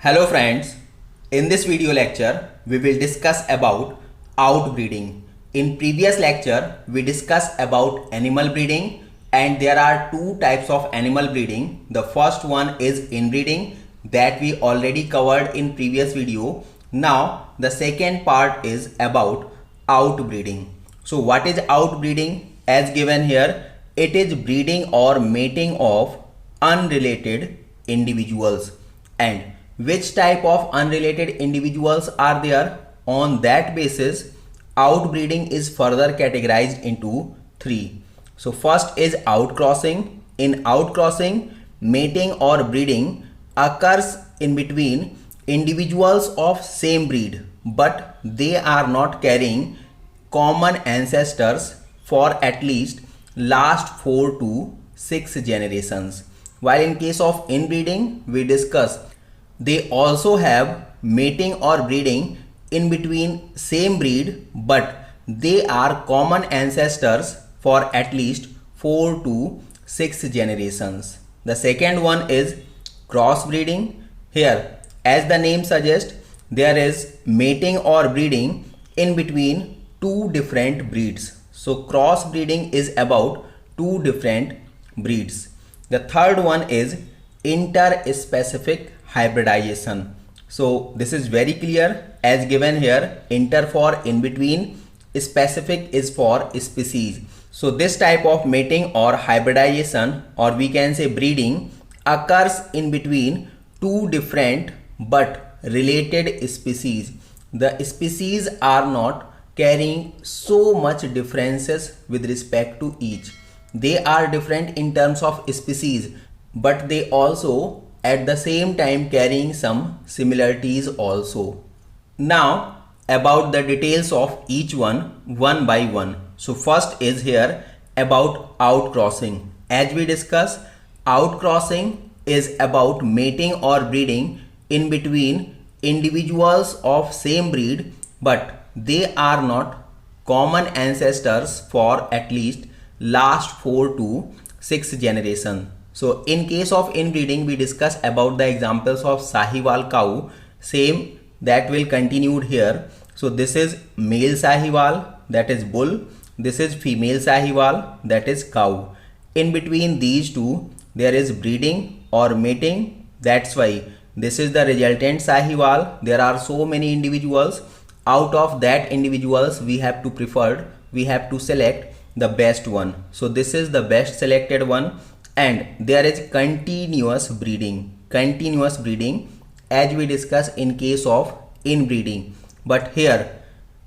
Hello friends, in this video lecture we will discuss about outbreeding. In previous lecture we discussed about animal breeding and there are two types of animal breeding. The first one is inbreeding that we already covered in previous video. Now the second part is about outbreeding. So what is outbreeding? As given here, it is breeding or mating of unrelated individuals. And which type of unrelated individuals are there? On that basis, outbreeding is further categorized into three. So first is outcrossing. In outcrossing, mating or breeding occurs in between individuals of same breed, but they are not carrying common ancestors for at least last 4 to 6 generations. While in case of inbreeding, we discuss they also have mating or breeding in between same breed, but they are common ancestors for at least 4 to 6 generations. The second one is crossbreeding. Here, as the name suggests, there is mating or breeding in between two different breeds. So crossbreeding is about two different breeds. The third one is interspecific hybridization. So this is very clear as given here. Inter for in between, specific is for species. So this type of mating or hybridization, or we can say breeding, occurs in between two different but related species. The species are not carrying so much differences with respect to each. They are different in terms of species, but they also at the same time carrying some similarities also. Now about the details of each one by one. So first is here about outcrossing. As we discussed, outcrossing is about mating or breeding in between individuals of same breed, but they are not common ancestors for at least last 4 to 6 generations. So in case of inbreeding, we discuss about the examples of Sahiwal cow. Same that will continued here. So this is male Sahiwal, that is bull. This is female Sahiwal, that is cow. In between these two, there is breeding or mating. That's why this is the resultant Sahiwal. There are so many individuals. Out of that individuals, we have to select the best one. So this is the best selected one. And there is continuous breeding as we discussed in case of inbreeding. But here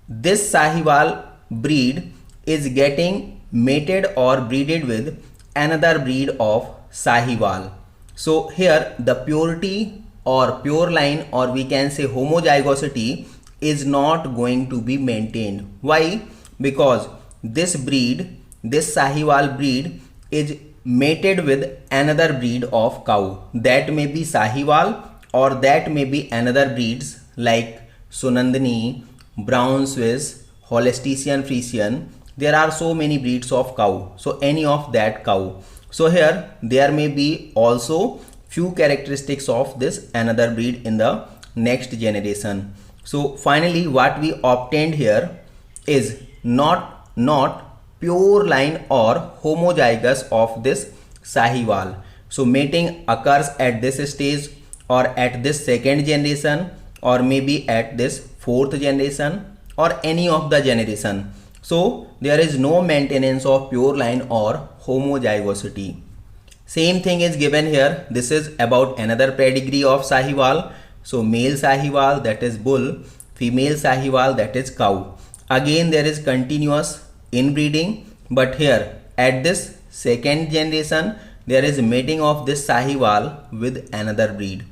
this Sahiwal breed is getting mated or breeded with another breed of Sahiwal. So here the purity or pure line, or we can say homozygosity, is not going to be maintained. Why? Because this Sahiwal breed is mated with another breed of cow. That may be Sahiwal or that may be another breeds like Sunandini, Brown Swiss, Holstein Friesian. There are so many breeds of cow. So any of that cow. So here there may be also few characteristics of this another breed in the next generation. So finally what we obtained here is not pure line or homozygous of this Sahiwal. So mating occurs at this stage or at this second generation or maybe at this fourth generation or any of the generation. So there is no maintenance of pure line or homozygosity. Same thing is given here. This is about another pedigree of Sahiwal. So male Sahiwal, that is bull, female Sahiwal, that is cow. Again there is continuous inbreeding, but here at this second generation there is mating of this Sahiwal with another breed,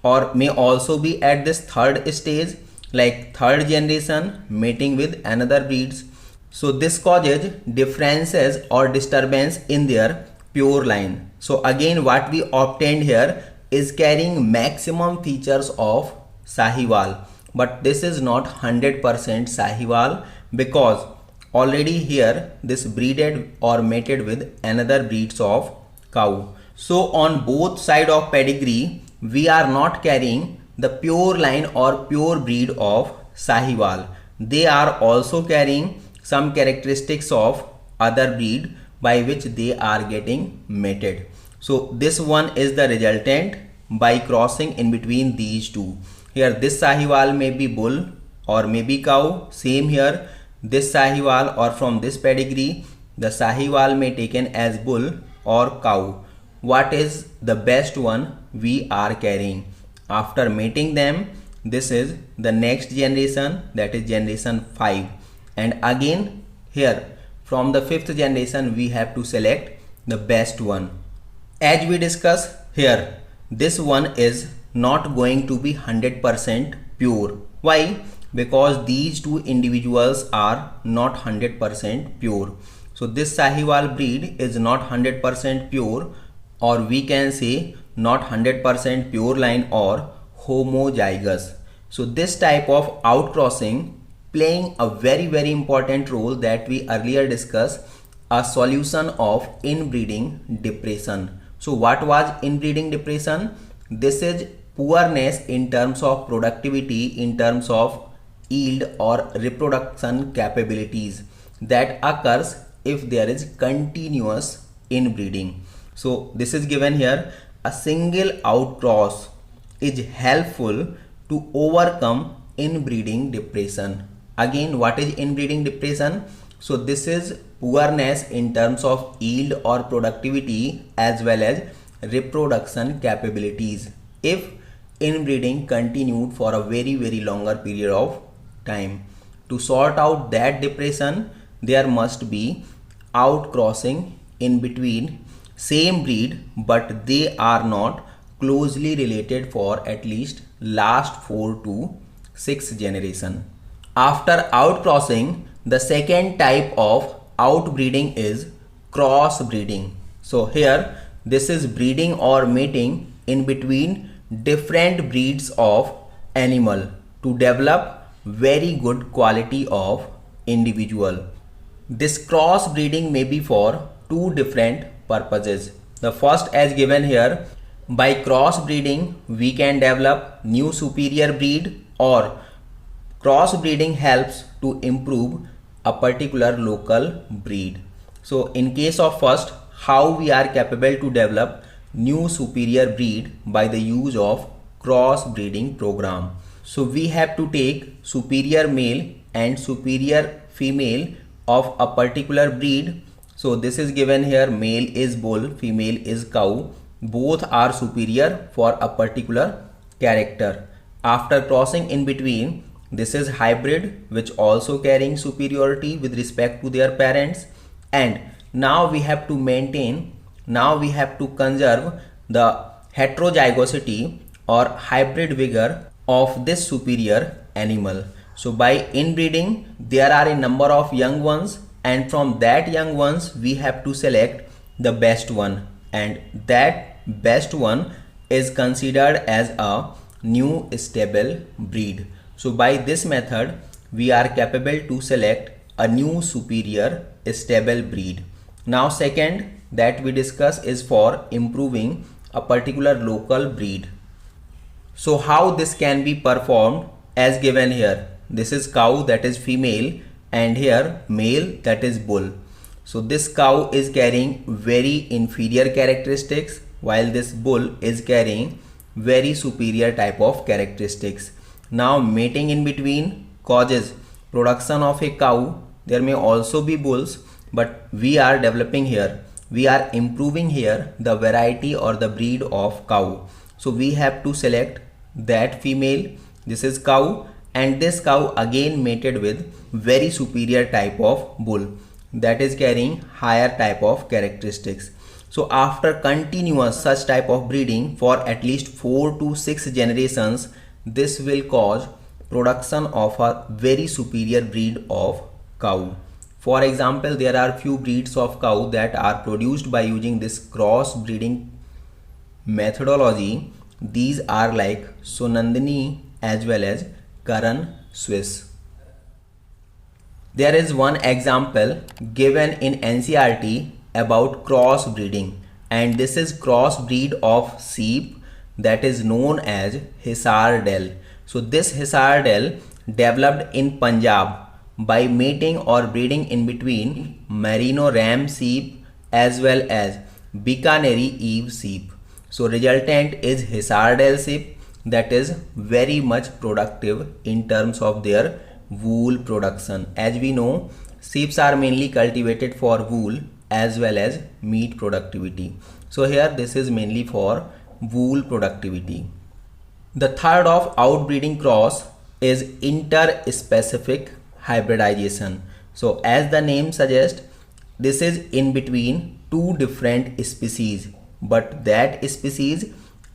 or may also be at this third stage like third generation mating with another breeds. So this causes differences or disturbance in their pure line. So again what we obtained here is carrying maximum features of Sahiwal, but this is not 100% Sahiwal because already here this breeded or mated with another breeds of cow. So on both side of pedigree we are not carrying the pure line or pure breed of Sahiwal. They are also carrying some characteristics of other breed by which they are getting mated. So this one is the resultant by crossing in between these two. Here this Sahiwal may be bull or maybe cow. Same here, this Sahiwal or from this pedigree, the Sahiwal may taken as bull or cow. What is the best one we are carrying? After mating them, this is the next generation, that is generation 5. And again here from the 5th generation we have to select the best one. As we discuss here, this one is not going to be 100% pure. Why? Because these two individuals are not 100% pure. So this Sahiwal breed is not 100% pure, or we can say not 100% pure line or homozygous. So this type of outcrossing playing a very important role that we earlier discussed, a solution of inbreeding depression. So what was inbreeding depression? This is poorness in terms of productivity, in terms of yield or reproduction capabilities that occurs if there is continuous inbreeding. So this is given here, a single outcross is helpful to overcome inbreeding depression. Again, what is inbreeding depression? So this is poorness in terms of yield or productivity as well as reproduction capabilities if inbreeding continued for a very longer period of time. To sort out that depression, there must be outcrossing in between same breed, but they are not closely related for at least last 4 to 6 generation. After outcrossing, the second type of outbreeding is crossbreeding. So here this is breeding or mating in between different breeds of animal to develop very good quality of individual. This crossbreeding may be for two different purposes. The first, as given here, by crossbreeding we can develop new superior breed, or crossbreeding helps to improve a particular local breed. So in case of first, how we are capable to develop new superior breed by the use of crossbreeding program. So we have to take superior male and superior female of a particular breed. So this is given here, male is bull, female is cow. Both are superior for a particular character. After crossing in between, this is hybrid, which also carrying superiority with respect to their parents. And now we have to maintain, now we have to conserve the heterozygosity or hybrid vigor of this superior animal. So by inbreeding, there are a number of young ones, and from that young ones we have to select the best one, and that best one is considered as a new stable breed. So by this method we are capable to select a new superior stable breed. Now second that we discuss is for improving a particular local breed. So how this can be performed as given here. This is cow, that is female, and here male, that is bull. So this cow is carrying very inferior characteristics while this bull is carrying very superior type of characteristics. Now mating in between causes production of a cow. There may also be bulls, but we are developing here, we are improving here the variety or the breed of cow. So we have to select that female, this is cow, and this cow again mated with very superior type of bull that is carrying higher type of characteristics. So after continuous such type of breeding for at least 4 to 6 generations, this will cause production of a very superior breed of cow. For example, there are few breeds of cow that are produced by using this cross breeding methodology. These are like Sonandini as well as Karan Swiss. There is one example given in NCERT about crossbreeding, and this is crossbreed of sheep. that is known as Hisardale. So this Hisardale developed in Punjab by mating or breeding in between merino ram sheep as well as Bikaneri Eve sheep. So resultant is Hisardale sheep that is very much productive in terms of their wool production. As we know, sheep are mainly cultivated for wool as well as meat productivity. So here this is mainly for wool productivity. The third of outbreeding cross is interspecific hybridization. So as the name suggests, this is in between two different species, but that species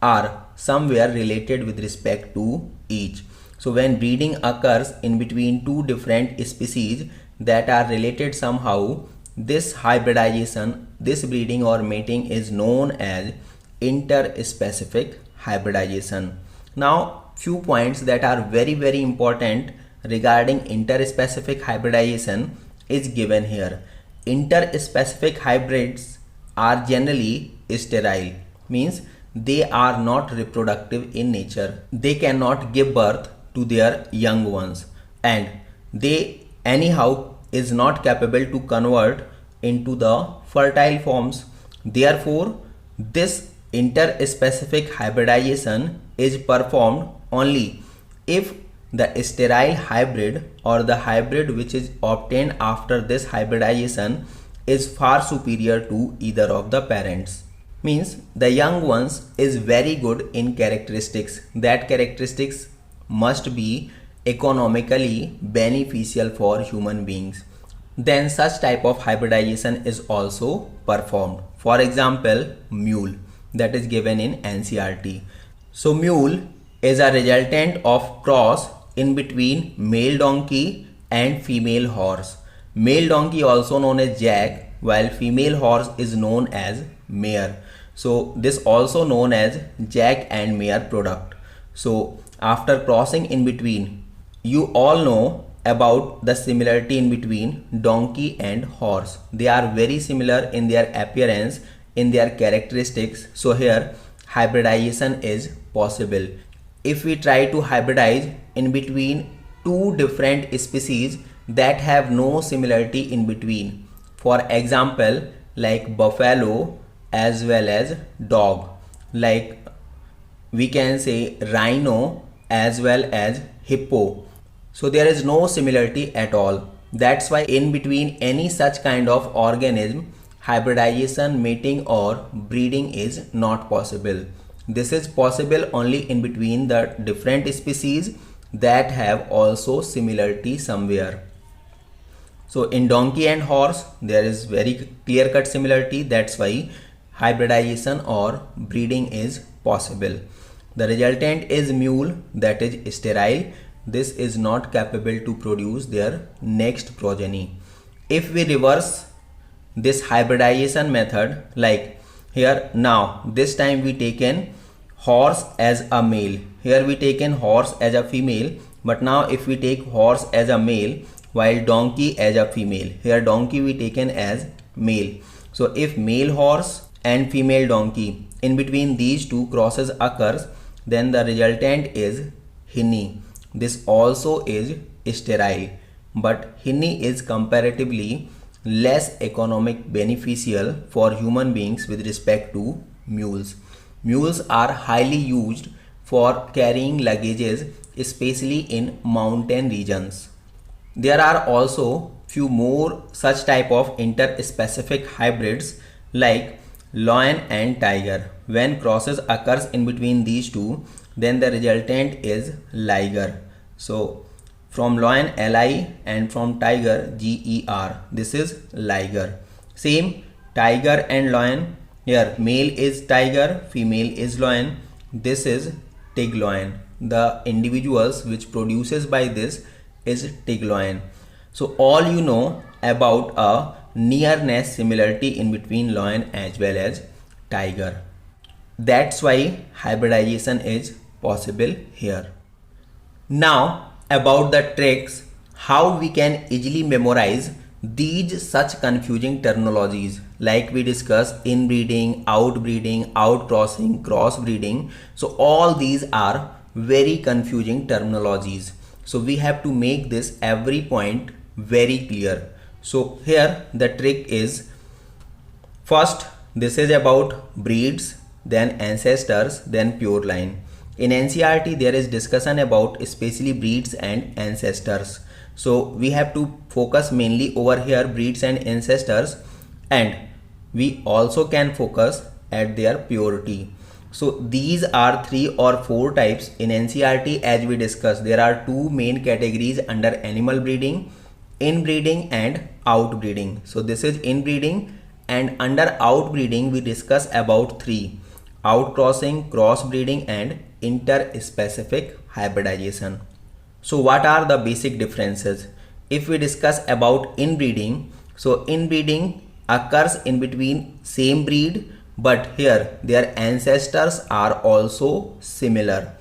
are somewhere related with respect to each. So when breeding occurs in between two different species that are related somehow, this hybridization, this breeding or mating is known as interspecific hybridization. Now few points that are very important regarding interspecific hybridization is given here. Interspecific hybrids are generally sterile, means they are not reproductive in nature. They cannot give birth to their young ones, and they anyhow is not capable to convert into the fertile forms. Therefore, this interspecific hybridization is performed only if the sterile hybrid or the hybrid which is obtained after this hybridization is far superior to either of the parents. Means the young ones is very good in characteristics. That characteristics must be economically beneficial for human beings. Then such type of hybridization is also performed. For example, mule, that is given in NCERT. So mule is a resultant of cross in between male donkey and female horse. Male donkey also known as jack, while female horse is known as mare. So this also known as jack and mare product. So after crossing in between, you all know about the similarity in between donkey and horse. They are very similar in their appearance, in their characteristics. So here hybridization is possible. If we try to hybridize in between two different species that have no similarity in between, for example like buffalo as well as dog, like we can say rhino as well as hippo, so there is no similarity at all. That's why in between any such kind of organism, hybridization, mating or breeding is not possible. This is possible only in between the different species that have also similarity somewhere. So in donkey and horse there is very clear cut similarity. That's why hybridization or breeding is possible. The resultant is mule, that is sterile. This is not capable to produce their next progeny. If we reverse this hybridization method, like here now this time we taken horse as a male, here we taken horse as a female, but now if we take horse as a male while donkey as a female, here donkey we taken as male. So if male horse and female donkey, in between these two crosses occurs, then the resultant is hinny. This also is sterile, but hinny is comparatively less economic beneficial for human beings with respect to mules. Mules are highly used for carrying luggages, especially in mountain regions. There are also few more such type of interspecific hybrids like lion and tiger. When crosses occurs in between these two, then the resultant is liger. So from lion Li and from tiger Ger, this is liger. Same tiger and lion, here male is tiger, female is lion. This is tig lion. The individuals which produces by this is tig lion. So all you know about a nearness similarity in between lion as well as tiger. That's why hybridization is possible here. Now about the tricks how we can easily memorize these such confusing terminologies like we discussed inbreeding, outbreeding, outcrossing, crossbreeding. So all these are very confusing terminologies. So we have to make this every point very clear. So here the trick is, first this is about breeds, then ancestors, then pure line. In NCERT there is discussion about especially breeds and ancestors. So we have to focus mainly over here breeds and ancestors, and we also can focus at their purity. So these are 3 or 4 types in NCERT as we discussed. There are 2 main categories under animal breeding, inbreeding and outbreeding. So this is inbreeding, and under outbreeding we discuss about 3: outcrossing, crossbreeding and interspecific hybridization. So what are the basic differences? If we discuss about inbreeding, so inbreeding occurs in between same breed, but here their ancestors are also similar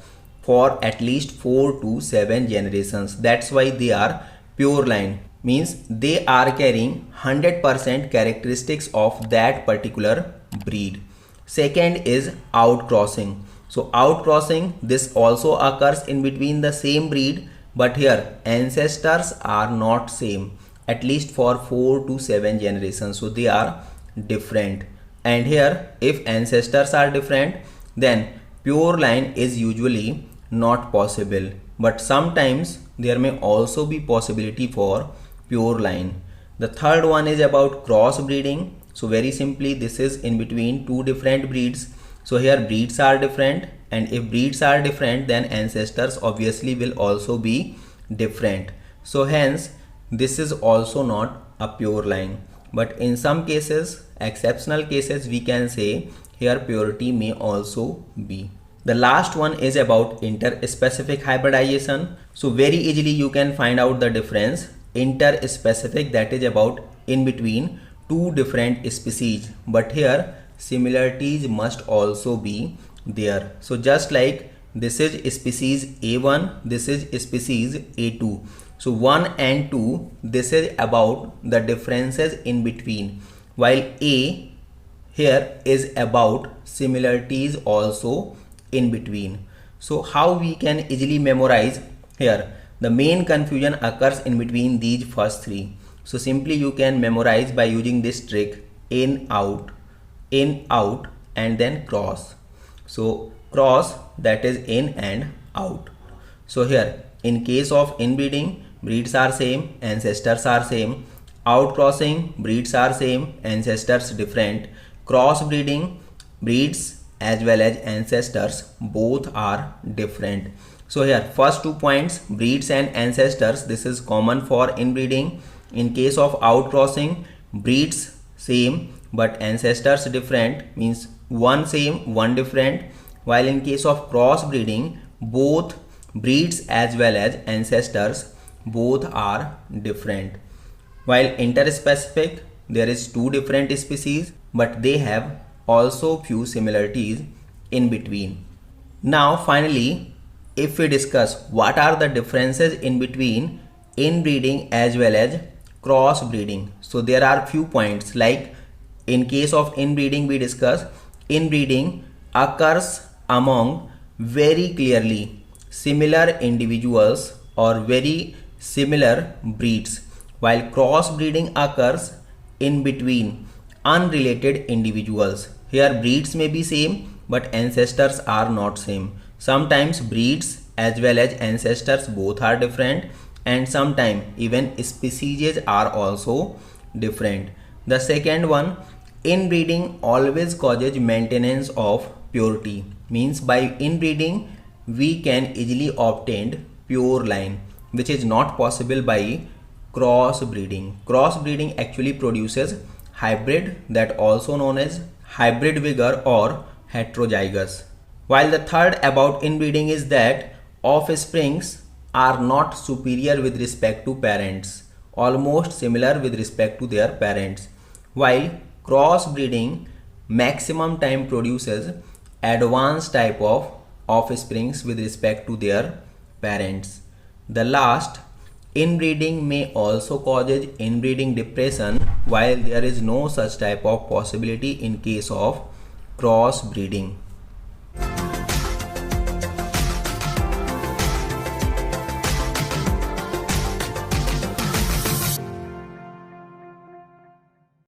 for at least 4 to 7 generations. That's why they are pure line, means they are carrying 100% characteristics of that particular breed. Second is outcrossing. So outcrossing, this also occurs in between the same breed, but here ancestors are not same, at least for 4 to 7 generations. So they are different. And here if ancestors are different, then pure line is usually not possible, but sometimes there may also be possibility for pure line. The third one is about crossbreeding. So very simply this is in between 2 different breeds. So here breeds are different, and if breeds are different then ancestors obviously will also be different. So hence this is also not a pure line, but in some cases, exceptional cases, we can say here purity may also be. The last one is about interspecific hybridization. So very easily you can find out the difference. Interspecific, that is about in between 2 different species, but here similarities must also be there. So just like this is species A1, this is species A2. So 1 and 2, this is about the differences in between, while A here is about similarities also in between. So how we can easily memorize here? The main confusion occurs in between these first 3. So simply you can memorize by using this trick: in, out, and then cross. So cross, that is in and out. So here in case of inbreeding, breeds are same, ancestors are same. Outcrossing, breeds are same, ancestors different. Crossbreeding, breeds as well as ancestors both are different. So here first 2 points, breeds and ancestors, this is common for inbreeding. In case of outcrossing, breeds same but ancestors different, means one same, one different. While in case of crossbreeding, both breeds as well as ancestors both are different. While interspecific, there is 2 different species, but they have also few similarities in between. Now finally, if we discuss what are the differences in between inbreeding as well as crossbreeding. So there are few points, like in case of inbreeding we discuss, inbreeding occurs among very clearly similar individuals or very similar breeds, while crossbreeding occurs in between unrelated individuals. Here breeds may be same but ancestors are not same. Sometimes breeds as well as ancestors both are different, and sometimes even species are also different. The second one, inbreeding always causes maintenance of purity, means by inbreeding we can easily obtain pure line, which is not possible by crossbreeding. Crossbreeding actually produces hybrid, that also known as hybrid vigor or heterozygous. While the third about inbreeding is that offsprings are not superior with respect to parents, almost similar with respect to their parents, while crossbreeding maximum time produces advanced type of offsprings with respect to their parents. The last, Inbreeding may also causes inbreeding depression, while there is no such type of possibility in case of crossbreeding.